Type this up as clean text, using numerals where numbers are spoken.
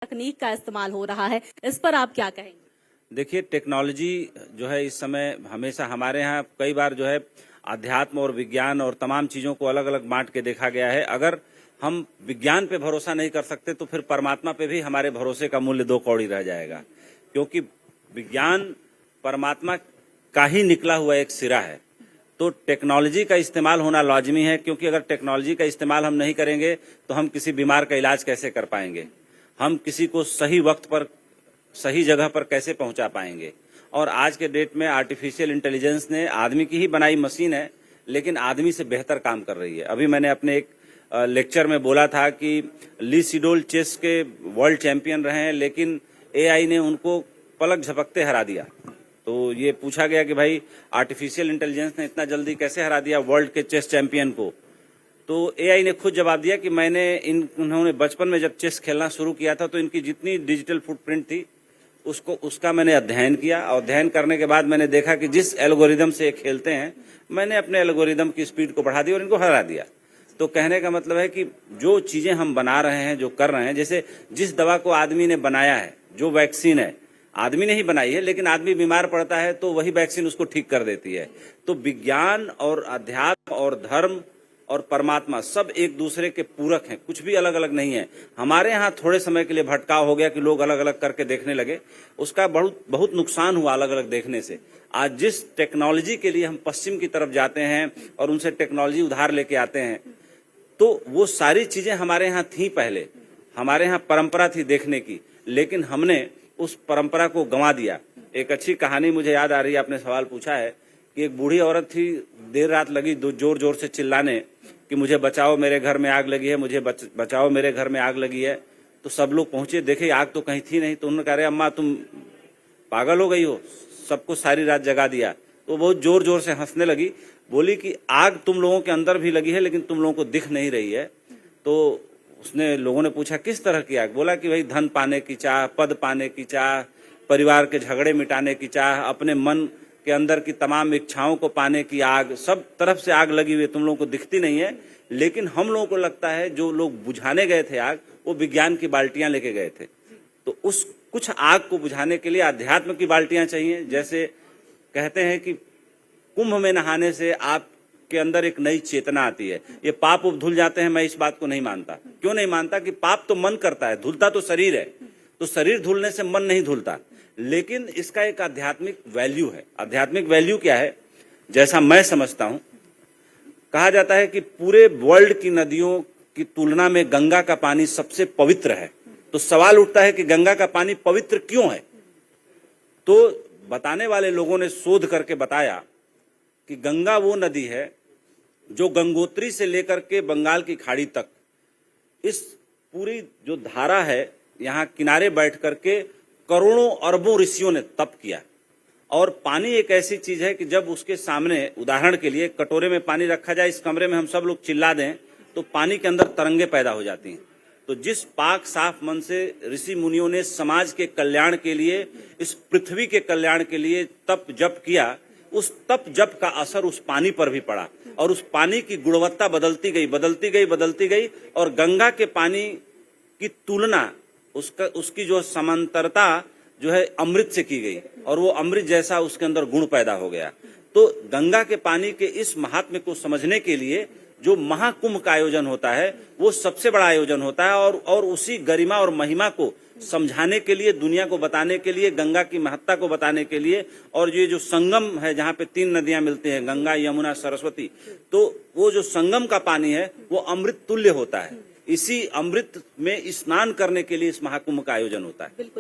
तकनीक का इस्तेमाल हो रहा है, इस पर आप क्या कहेंगे? देखिए, टेक्नोलॉजी जो है इस समय हमेशा हमारे यहाँ कई बार जो है अध्यात्म और विज्ञान और तमाम चीज़ों को अलग अलग बांट के देखा गया है। अगर हम विज्ञान पे भरोसा नहीं कर सकते तो फिर परमात्मा पे भी हमारे भरोसे का मूल्य दो कौड़ी रह जाएगा, क्योंकि विज्ञान परमात्मा का ही निकला हुआ एक सिरा है। तो टेक्नोलॉजी का इस्तेमाल होना लाजमी है, क्योंकि अगर टेक्नोलॉजी का इस्तेमाल हम नहीं करेंगे तो हम किसी बीमार का इलाज कैसे कर पाएंगे, हम किसी को सही वक्त पर सही जगह पर कैसे पहुंचा पाएंगे। और आज के डेट में आर्टिफिशियल इंटेलिजेंस ने आदमी की ही बनाई मशीन है, लेकिन आदमी से बेहतर काम कर रही है। अभी मैंने अपने एक लेक्चर में बोला था कि ली सिडोल चेस के वर्ल्ड चैंपियन रहे हैं, लेकिन एआई ने उनको पलक झपकते हरा दिया। तो ये पूछा गया कि भाई आर्टिफिशियल इंटेलिजेंस ने इतना जल्दी कैसे हरा दिया वर्ल्ड के चेस चैंपियन को। तो एआई ने खुद जवाब दिया कि उन्होंने बचपन में जब चेस खेलना शुरू किया था तो इनकी जितनी डिजिटल फुटप्रिंट थी उसका मैंने अध्ययन किया। अध्ययन करने के बाद मैंने देखा कि जिस एल्गोरिदम से ये खेलते हैं, मैंने अपने एल्गोरिदम की स्पीड को बढ़ा दी और इनको हरा दिया। तो कहने का मतलब है कि जो चीजें हम बना रहे हैं, जो कर रहे हैं, जैसे जिस दवा को आदमी ने बनाया है, जो वैक्सीन है आदमी ने ही बनाई है, लेकिन आदमी बीमार पड़ता है तो वही वैक्सीन उसको ठीक कर देती है। तो विज्ञान और अध्यात्म और धर्म और परमात्मा सब एक दूसरे के पूरक हैं, कुछ भी अलग अलग नहीं है। हमारे यहाँ थोड़े समय के लिए भटकाव हो गया कि लोग अलग अलग करके देखने लगे, उसका बहुत नुकसान हुआ अलग अलग देखने से। आज जिस टेक्नोलॉजी के लिए हम पश्चिम की तरफ जाते हैं और उनसे टेक्नोलॉजी उधार लेके आते हैं, तो वो सारी चीजें हमारे यहाँ थी पहले, हमारे यहाँ परंपरा थी देखने की, लेकिन हमने उस परंपरा को गंवा दिया। एक अच्छी कहानी मुझे याद आ रही है, आपने सवाल पूछा है कि एक बूढ़ी औरत थी, देर रात लगी जोर जोर से चिल्लाने कि मुझे बचाओ, मेरे घर में आग लगी है, मुझे बचाओ, मेरे घर में आग लगी है। तो सब लोग पहुंचे, देखे आग तो कहीं थी नहीं। तो उन्होंने कहा, अरे अम्मा तुम पागल हो गई हो, सबको सारी रात जगा दिया। तो बहुत जोर जोर से हंसने लगी, बोली कि आग तुम लोगों के अंदर भी लगी है, लेकिन तुम लोगों को दिख नहीं रही है। तो लोगों ने पूछा किस तरह की आग? बोला कि भाई धन पाने की चाह, पद पाने की चाह, परिवार के झगड़े मिटाने की चाह, अपने मन के अंदर की तमाम इच्छाओं को पाने की आग, सब तरफ से आग लगी हुई है, तुम लोगों को दिखती नहीं है। लेकिन हम लोगों को लगता है जो लोग बुझाने गए थे आग, वो विज्ञान की बाल्टियां लेके गए थे। तो उस कुछ आग को बुझाने के लिए अध्यात्म की बाल्टियां चाहिए। जैसे कहते हैं कि कुंभ में नहाने से आपके अंदर एक नई चेतना आती है। ये पाप उप धुल जाते हैं, मैं इस बात को नहीं मानता। क्यों नहीं मानता? कि पाप तो मन करता है, धुलता तो शरीर है। तो शरीर धुलने से मन नहीं धुलता, लेकिन इसका एक आध्यात्मिक वैल्यू है। आध्यात्मिक वैल्यू क्या है? जैसा मैं समझता हूं, कहा जाता है कि पूरे वर्ल्ड की नदियों की तुलना में गंगा का पानी सबसे पवित्र है। तो सवाल उठता है कि गंगा का पानी पवित्र क्यों है? तो बताने वाले लोगों ने शोध करके बताया कि गंगा वो नदी है जो गंगोत्री से लेकर के बंगाल की खाड़ी तक, इस पूरी जो धारा है, यहाँ किनारे बैठ करके करोड़ों अरबों ऋषियों ने तप किया। और पानी एक ऐसी चीज है कि जब उसके सामने, उदाहरण के लिए कटोरे में पानी रखा जाए, इस कमरे में हम सब लोग चिल्ला दें तो पानी के अंदर तरंगे पैदा हो जाती हैं। तो जिस पाक साफ मन से ऋषि मुनियों ने समाज के कल्याण के लिए, इस पृथ्वी के कल्याण के लिए तप जप किया, उस तप जप का असर उस पानी पर भी पड़ा और उस पानी की गुणवत्ता बदलती गई, बदलती गई, बदलती गई। और गंगा के पानी की तुलना, उसकी जो समांतरता जो है अमृत से की गई और वो अमृत जैसा उसके अंदर गुण पैदा हो गया। तो गंगा के पानी के इस महात्म्य को समझने के लिए जो महाकुंभ का आयोजन होता है, वो सबसे बड़ा आयोजन होता है। और उसी गरिमा और महिमा को समझाने के लिए, दुनिया को बताने के लिए, गंगा की महत्ता को बताने के लिए, और ये जो संगम है जहाँ पे 3 नदियां मिलती हैं, गंगा, यमुना, सरस्वती, तो वो जो संगम का पानी है वो अमृत तुल्य होता है। इसी अमृत में स्नान करने के लिए इस महाकुंभ का आयोजन होता है। बिल्कुल।